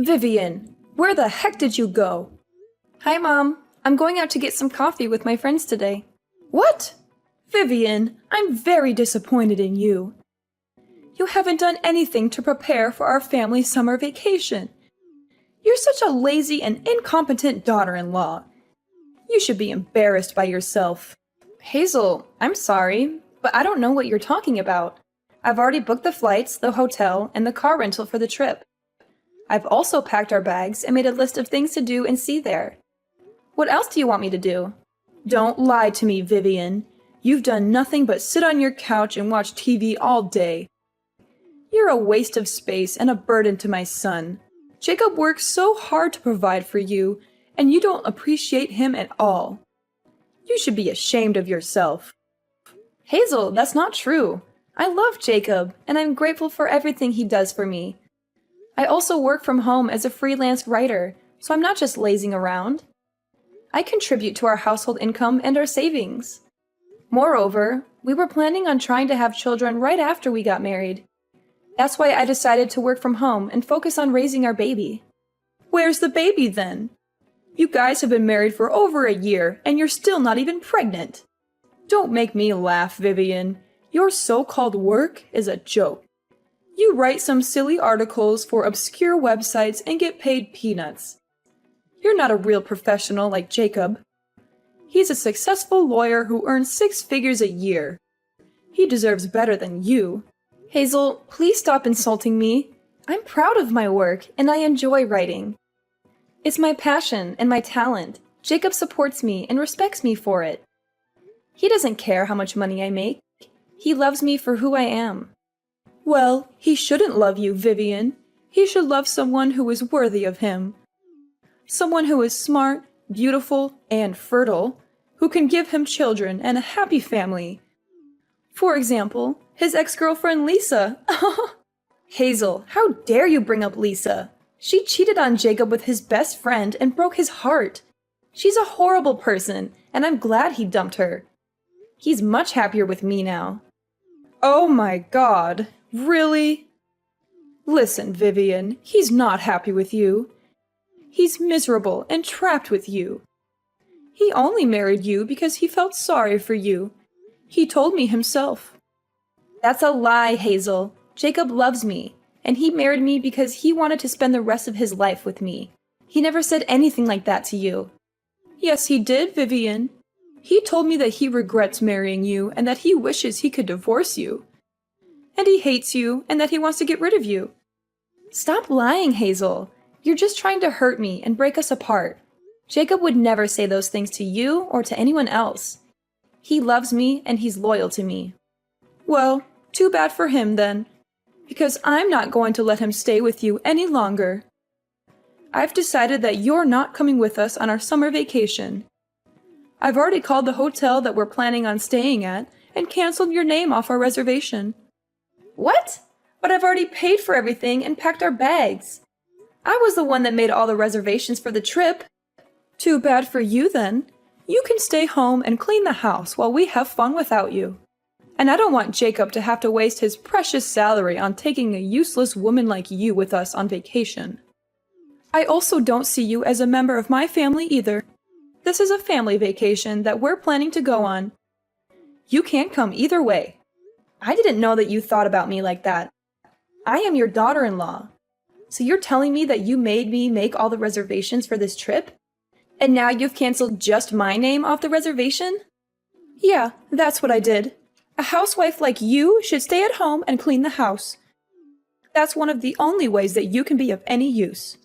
Vivian, where the heck did you go? Hi, Mom. I'm going out to get some coffee with my friends today. What? Vivian, I'm very disappointed in you. You haven't done anything to prepare for our family summer vacation. You're such a lazy and incompetent daughter-in-law. You should be embarrassed by yourself. Hazel, I'm sorry, but I don't know what you're talking about. I've already booked the flights, the hotel, and the car rental for the trip. I've also packed our bags and made a list of things to do and see there. What else do you want me to do? Don't lie to me, Vivian. You've done nothing but sit on your couch and watch TV all day. You're a waste of space and a burden to my son. Jacob works so hard to provide for you, and you don't appreciate him at all. You should be ashamed of yourself. Hazel, that's not true. I love Jacob, and I'm grateful for everything he does for me. I also work from home as a freelance writer, so I'm not just lazing around. I contribute to our household income and our savings. Moreover, we were planning on trying to have children right after we got married. That's why I decided to work from home and focus on raising our baby. Where's the baby then? You guys have been married for over a year, and you're still not even pregnant. Don't make me laugh, Vivian. Your so-called work is a joke. You write some silly articles for obscure websites and get paid peanuts. You're not a real professional like Jacob. He's a successful lawyer who earns 6 figures a year. He deserves better than you. Hazel, please stop insulting me. I'm proud of my work, and I enjoy writing. It's my passion and my talent. Jacob supports me and respects me for it. He doesn't care how much money I make. He loves me for who I am. Well, he shouldn't love you, Vivian. He should love someone who is worthy of him. Someone who is smart, beautiful, and fertile, who can give him children and a happy family. For example, his ex-girlfriend Lisa. Hazel, how dare you bring up Lisa? She cheated on Jacob with his best friend and broke his heart. She's a horrible person, and I'm glad he dumped her. He's much happier with me now. Oh my God, really? Listen, Vivian, he's not happy with you. He's miserable and trapped with you. He only married you because he felt sorry for you. He told me himself. That's a lie, Hazel. Jacob loves me, and he married me because he wanted to spend the rest of his life with me. He never said anything like that to you. Yes, he did, Vivian. He told me that he regrets marrying you and that he wishes he could divorce you. And he hates you and that he wants to get rid of you. Stop lying, Hazel. You're just trying to hurt me and break us apart. Jacob would never say those things to you or to anyone else. He loves me and he's loyal to me. Well, too bad for him then, because I'm not going to let him stay with you any longer. I've decided that you're not coming with us on our summer vacation. I've already called the hotel that we're planning on staying at and canceled your name off our reservation. What? But I've already paid for everything and packed our bags. I was the one that made all the reservations for the trip. Too bad for you then. You can stay home and clean the house while we have fun without you. And I don't want Jacob to have to waste his precious salary on taking a useless woman like you with us on vacation. I also don't see you as a member of my family either. This is a family vacation that we're planning to go on. You can't come either way. I didn't know that you thought about me like that. I am your daughter-in-law. So you're telling me that you made me make all the reservations for this trip? And now you've canceled just my name off the reservation? Yeah, that's what I did. A housewife like you should stay at home and clean the house. That's one of the only ways that you can be of any use.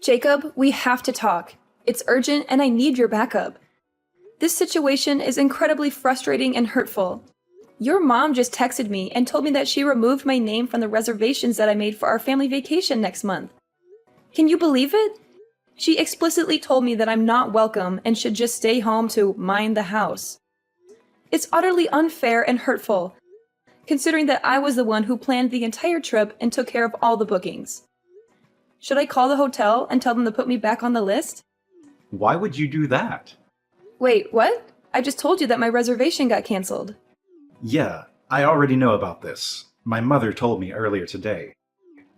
Jacob, we have to talk. It's urgent and I need your backup. This situation is incredibly frustrating and hurtful. Your mom just texted me and told me that she removed my name from the reservations that I made for our family vacation next month. Can you believe it? She explicitly told me that I'm not welcome and should just stay home to mind the house. It's utterly unfair and hurtful, considering that I was the one who planned the entire trip and took care of all the bookings. Should I call the hotel and tell them to put me back on the list? Why would you do that? Wait, what? I just told you that my reservation got canceled. Yeah, I already know about this. My mother told me earlier today.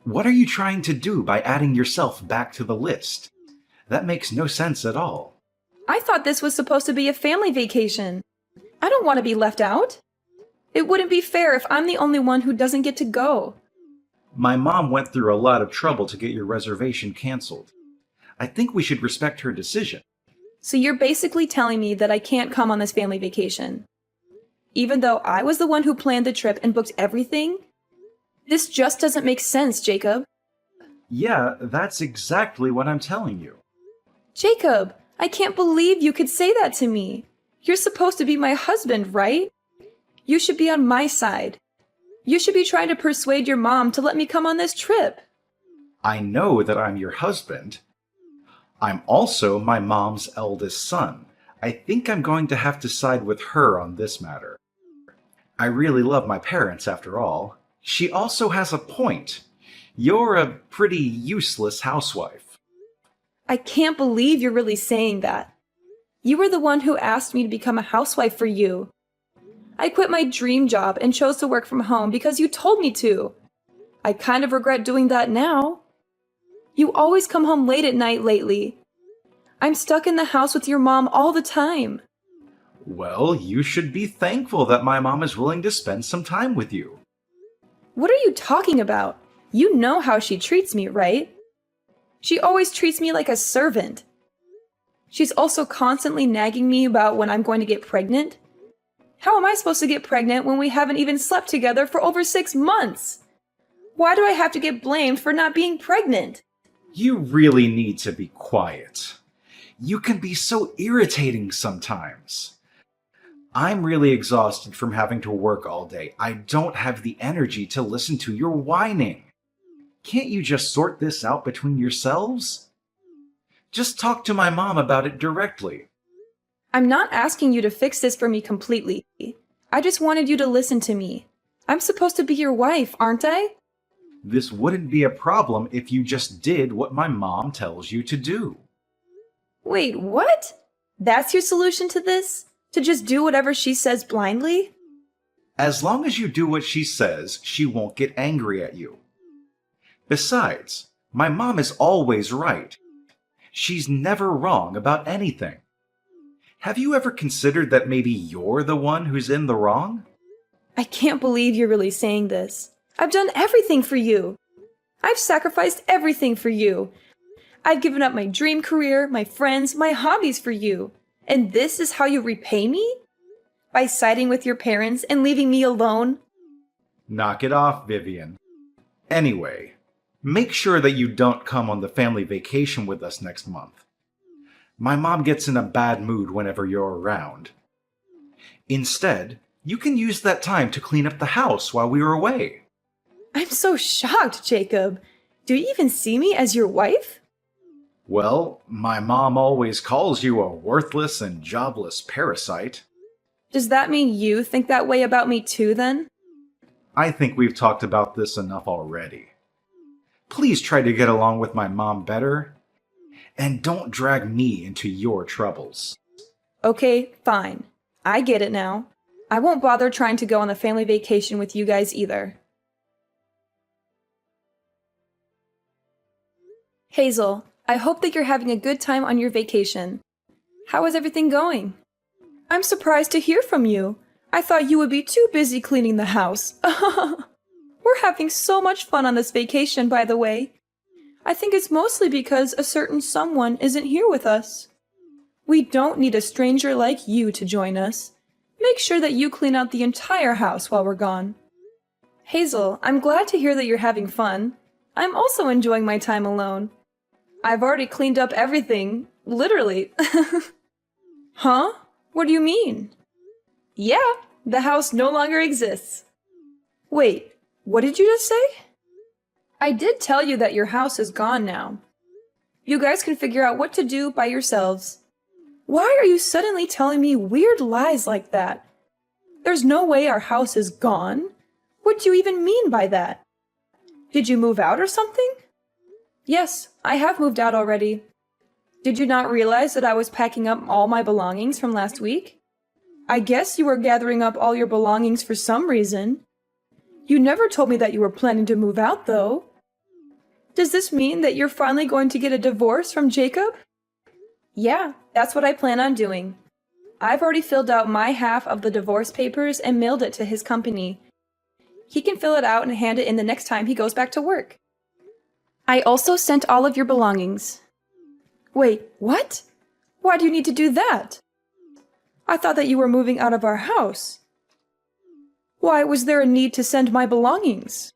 What are you trying to do by adding yourself back to the list? That makes no sense at all. I thought this was supposed to be a family vacation. I don't want to be left out. It wouldn't be fair if I'm the only one who doesn't get to go. My mom went through a lot of trouble to get your reservation canceled. I think we should respect her decision. So you're basically telling me that I can't come on this family vacation. Even though I was the one who planned the trip and booked everything? This just doesn't make sense, Jacob. Yeah, that's exactly what I'm telling you. Jacob, I can't believe you could say that to me. You're supposed to be my husband, right? You should be on my side. You should be trying to persuade your mom to let me come on this trip. I know that I'm your husband. I'm also my mom's eldest son. I think I'm going to have to side with her on this matter. I really love my parents, after all. She also has a point. You're a pretty useless housewife. I can't believe you're really saying that. You were the one who asked me to become a housewife for you. I quit my dream job and chose to work from home because you told me to. I kind of regret doing that now. You always come home late at night lately. I'm stuck in the house with your mom all the time. Well, you should be thankful that my mom is willing to spend some time with you. What are you talking about? You know how she treats me, right? She always treats me like a servant. She's also constantly nagging me about when I'm going to get pregnant. How am I supposed to get pregnant when we haven't even slept together for over 6 months? Why do I have to get blamed for not being pregnant? You really need to be quiet. You can be so irritating sometimes. I'm really exhausted from having to work all day. I don't have the energy to listen to your whining. Can't you just sort this out between yourselves? Just talk to my mom about it directly. I'm not asking you to fix this for me completely. I just wanted you to listen to me. I'm supposed to be your wife, aren't I? This wouldn't be a problem if you just did what my mom tells you to do. Wait, what? That's your solution to this? To just do whatever she says blindly? As long as you do what she says, she won't get angry at you. Besides, my mom is always right. She's never wrong about anything. Have you ever considered that maybe you're the one who's in the wrong? I can't believe you're really saying this. I've done everything for you. I've sacrificed everything for you. I've given up my dream career, my friends, my hobbies for you. And this is how you repay me? By siding with your parents and leaving me alone? Knock it off, Vivian. Anyway, make sure that you don't come on the family vacation with us next month. My mom gets in a bad mood whenever you're around. Instead, you can use that time to clean up the house while we are away. I'm so shocked, Jacob. Do you even see me as your wife? Well, my mom always calls you a worthless and jobless parasite. Does that mean you think that way about me too, then? I think we've talked about this enough already. Please try to get along with my mom better, and don't drag me into your troubles. Okay, fine. I get it now. I won't bother trying to go on the family vacation with you guys either. Hazel, I hope that you're having a good time on your vacation. How is everything going? I'm surprised to hear from you. I thought you would be too busy cleaning the house. We're having so much fun on this vacation, by the way. I think it's mostly because a certain someone isn't here with us. We don't need a stranger like you to join us. Make sure that you clean out the entire house while we're gone. Hazel, I'm glad to hear that you're having fun. I'm also enjoying my time alone. I've already cleaned up everything, literally. Huh? What do you mean? Yeah, the house no longer exists. Wait, what did you just say? I did tell you that your house is gone now. You guys can figure out what to do by yourselves. Why are you suddenly telling me weird lies like that? There's no way our house is gone. What do you even mean by that? Did you move out or something? Yes, I have moved out already. Did you not realize that I was packing up all my belongings from last week? I guess you were gathering up all your belongings for some reason. You never told me that you were planning to move out, though. Does this mean that you're finally going to get a divorce from Jacob? Yeah, that's what I plan on doing. I've already filled out my half of the divorce papers and mailed it to his company. He can fill it out and hand it in the next time he goes back to work. I also sent all of your belongings. Wait, what? Why do you need to do that? I thought that you were moving out of our house. Why was there a need to send my belongings?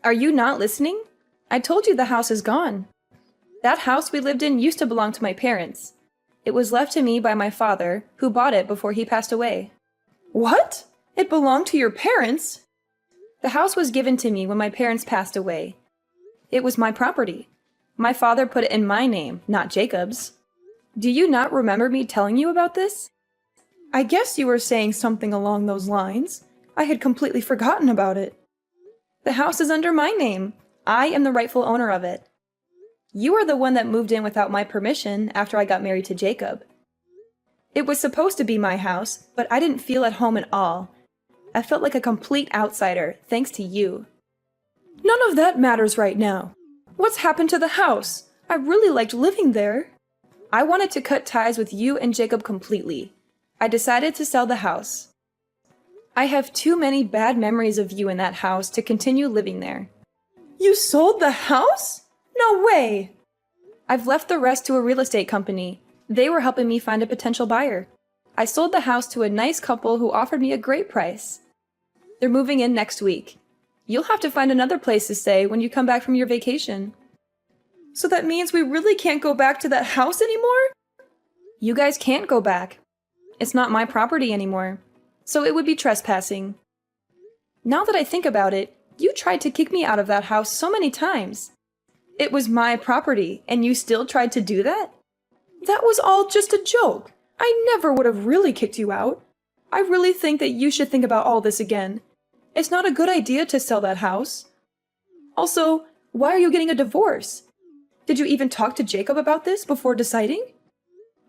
Are you not listening? I told you the house is gone. That house we lived in used to belong to my parents. It was left to me by my father, who bought it before he passed away. What? It belonged to your parents? The house was given to me when my parents passed away. It was my property. My father put it in my name, not Jacob's. Do you not remember me telling you about this? I guess you were saying something along those lines. I had completely forgotten about it. The house is under my name. I am the rightful owner of it. You are the one that moved in without my permission after I got married to Jacob. It was supposed to be my house, but I didn't feel at home at all. I felt like a complete outsider, thanks to you. None of that matters right now. What's happened to the house? I really liked living there. I wanted to cut ties with you and Jacob completely. I decided to sell the house. I have too many bad memories of you in that house to continue living there. You sold the house? No way! I've left the rest to a real estate company. They were helping me find a potential buyer. I sold the house to a nice couple who offered me a great price. They're moving in next week. You'll have to find another place to stay when you come back from your vacation. So that means we really can't go back to that house anymore? You guys can't go back. It's not my property anymore, so it would be trespassing. Now that I think about it, you tried to kick me out of that house so many times. It was my property, and you still tried to do that? That was all just a joke. I never would have really kicked you out. I really think that you should think about all this again. It's not a good idea to sell that house. Also, why are you getting a divorce? Did you even talk to Jacob about this before deciding?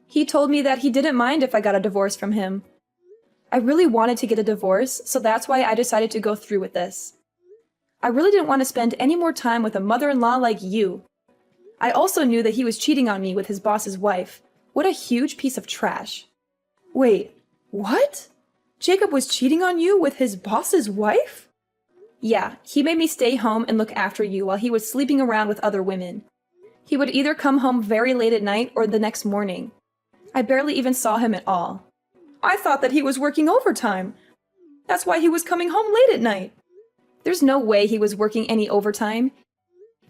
He told me that he didn't mind if I got a divorce from him. I really wanted to get a divorce, so that's why I decided to go through with this. I really didn't want to spend any more time with a mother-in-law like you. I also knew that he was cheating on me with his boss's wife. What a huge piece of trash. Wait, what? Jacob was cheating on you with his boss's wife? Yeah, he made me stay home and look after you while he was sleeping around with other women. He would either come home very late at night or the next morning. I barely even saw him at all. I thought that he was working overtime. That's why he was coming home late at night. There's no way he was working any overtime.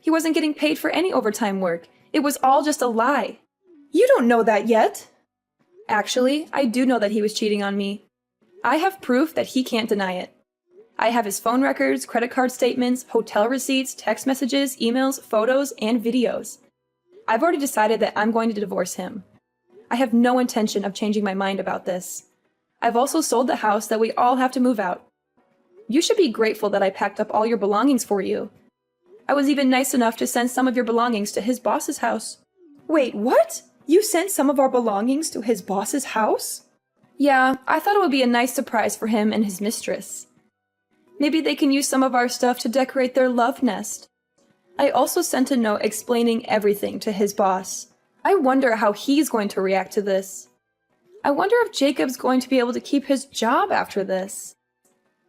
He wasn't getting paid for any overtime work. It was all just a lie. You don't know that yet. Actually, I do know that he was cheating on me. I have proof that he can't deny it. I have his phone records, credit card statements, hotel receipts, text messages, emails, photos, and videos. I've already decided that I'm going to divorce him. I have no intention of changing my mind about this. I've also sold the house that we all have to move out. You should be grateful that I packed up all your belongings for you. I was even nice enough to send some of your belongings to his boss's house. Wait, what? You sent some of our belongings to his boss's house? Yeah, I thought it would be a nice surprise for him and his mistress. Maybe they can use some of our stuff to decorate their love nest. I also sent a note explaining everything to his boss. I wonder how he's going to react to this. I wonder if Jacob's going to be able to keep his job after this.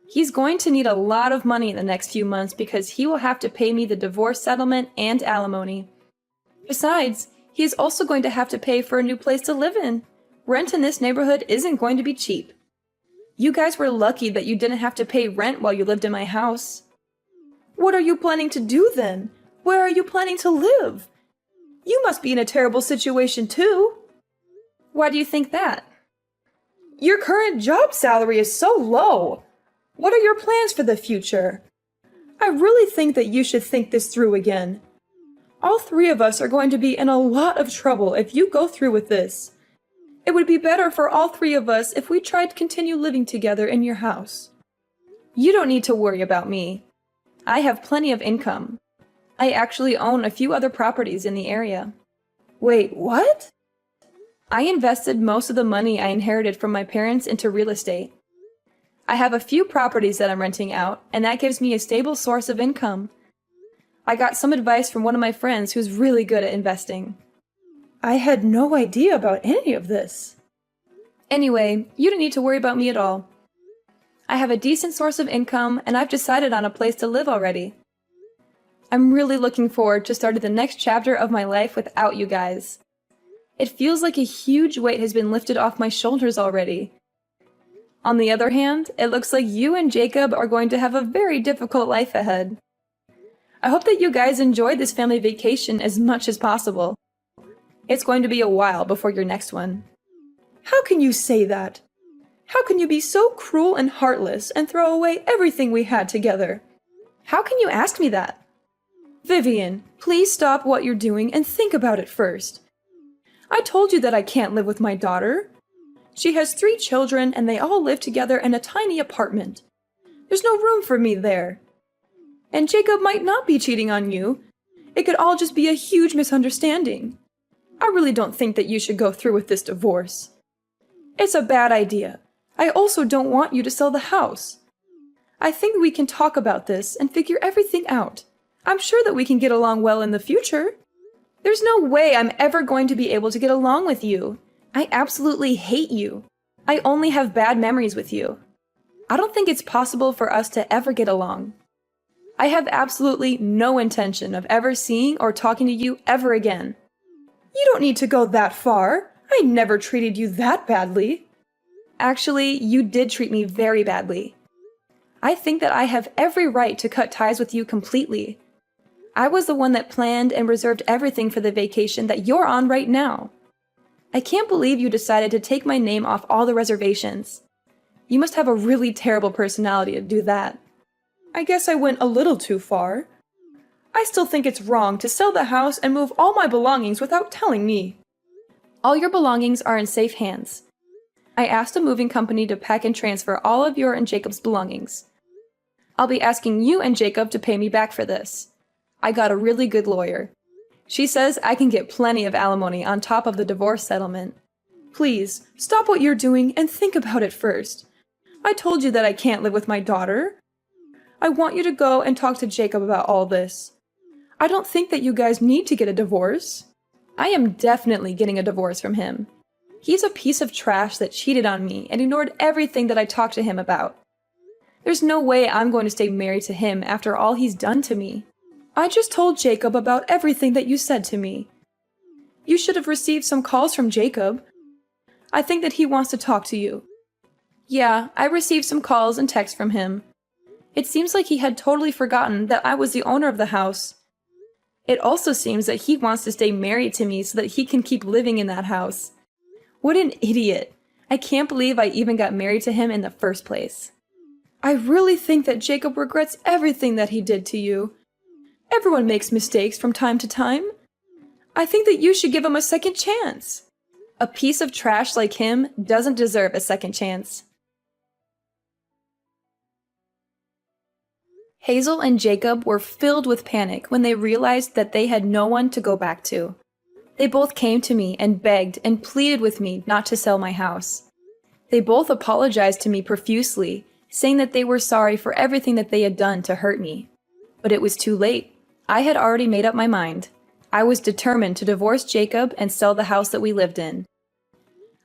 He's going to need a lot of money in the next few months because he will have to pay me the divorce settlement and alimony. Besides, he is also going to have to pay for a new place to live in. Rent in this neighborhood isn't going to be cheap. You guys were lucky that you didn't have to pay rent while you lived in my house. What are you planning to do then? Where are you planning to live? You must be in a terrible situation too. Why do you think that? Your current job salary is so low. What are your plans for the future? I really think that you should think this through again. All three of us are going to be in a lot of trouble if you go through with this. It would be better for all three of us if we tried to continue living together in your house. You don't need to worry about me. I have plenty of income. I actually own a few other properties in the area. Wait, what? I invested most of the money I inherited from my parents into real estate. I have a few properties that I'm renting out, and that gives me a stable source of income. I got some advice from one of my friends who's really good at investing. I had no idea about any of this. Anyway, you don't need to worry about me at all. I have a decent source of income, and I've decided on a place to live already. I'm really looking forward to starting the next chapter of my life without you guys. It feels like a huge weight has been lifted off my shoulders already. On the other hand, it looks like you and Jacob are going to have a very difficult life ahead. I hope that you guys enjoy this family vacation as much as possible. It's going to be a while before your next one. How can you say that? How can you be so cruel and heartless and throw away everything we had together? How can you ask me that? Vivian, please stop what you're doing and think about it first. I told you that I can't live with my daughter. She has 3 children and they all live together in a tiny apartment. There's no room for me there. And Jacob might not be cheating on you. It could all just be a huge misunderstanding. I really don't think that you should go through with this divorce. It's a bad idea. I also don't want you to sell the house. I think we can talk about this and figure everything out. I'm sure that we can get along well in the future. There's no way I'm ever going to be able to get along with you. I absolutely hate you. I only have bad memories with you. I don't think it's possible for us to ever get along. I have absolutely no intention of ever seeing or talking to you ever again. You don't need to go that far. I never treated you that badly. Actually, you did treat me very badly. I think that I have every right to cut ties with you completely. I was the one that planned and reserved everything for the vacation that you're on right now. I can't believe you decided to take my name off all the reservations. You must have a really terrible personality to do that. I guess I went a little too far. I still think it's wrong to sell the house and move all my belongings without telling me. All your belongings are in safe hands. I asked a moving company to pack and transfer all of your and Jacob's belongings. I'll be asking you and Jacob to pay me back for this. I got a really good lawyer. She says I can get plenty of alimony on top of the divorce settlement. Please, stop what you're doing and think about it first. I told you that I can't live with my daughter. I want you to go and talk to Jacob about all this. I don't think that you guys need to get a divorce. I am definitely getting a divorce from him. He's a piece of trash that cheated on me and ignored everything that I talked to him about. There's no way I'm going to stay married to him after all he's done to me. I just told Jacob about everything that you said to me. You should have received some calls from Jacob. I think that he wants to talk to you. Yeah, I received some calls and texts from him. It seems like he had totally forgotten that I was the owner of the house. It also seems that he wants to stay married to me so that he can keep living in that house. What an idiot. I can't believe I even got married to him in the first place. I really think that Jacob regrets everything that he did to you. Everyone makes mistakes from time to time. I think that you should give him a second chance. A piece of trash like him doesn't deserve a second chance. Hazel and Jacob were filled with panic when they realized that they had no one to go back to. They both came to me and begged and pleaded with me not to sell my house. They both apologized to me profusely, saying that they were sorry for everything that they had done to hurt me. But it was too late. I had already made up my mind. I was determined to divorce Jacob and sell the house that we lived in.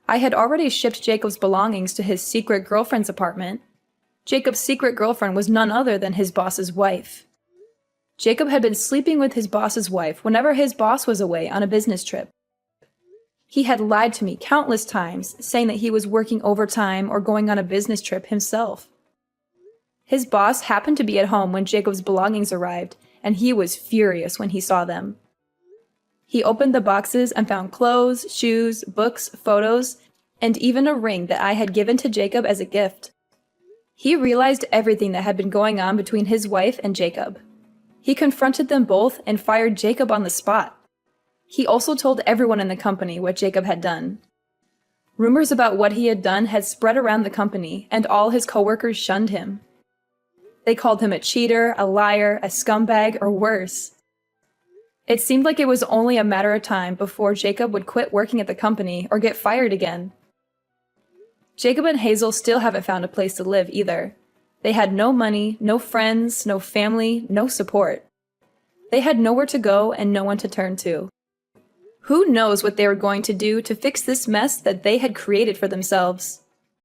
I had already shipped Jacob's belongings to his secret girlfriend's apartment. Jacob's secret girlfriend was none other than his boss's wife. Jacob had been sleeping with his boss's wife whenever his boss was away on a business trip. He had lied to me countless times, saying that he was working overtime or going on a business trip himself. His boss happened to be at home when Jacob's belongings arrived, and he was furious when he saw them. He opened the boxes and found clothes, shoes, books, photos, and even a ring that I had given to Jacob as a gift. He realized everything that had been going on between his wife and Jacob. He confronted them both and fired Jacob on the spot. He also told everyone in the company what Jacob had done. Rumors about what he had done had spread around the company, and all his coworkers shunned him. They called him a cheater, a liar, a scumbag, or worse. It seemed like it was only a matter of time before Jacob would quit working at the company or get fired again. Jacob and Hazel still haven't found a place to live either. They had no money, no friends, no family, no support. They had nowhere to go and no one to turn to. Who knows what they were going to do to fix this mess that they had created for themselves?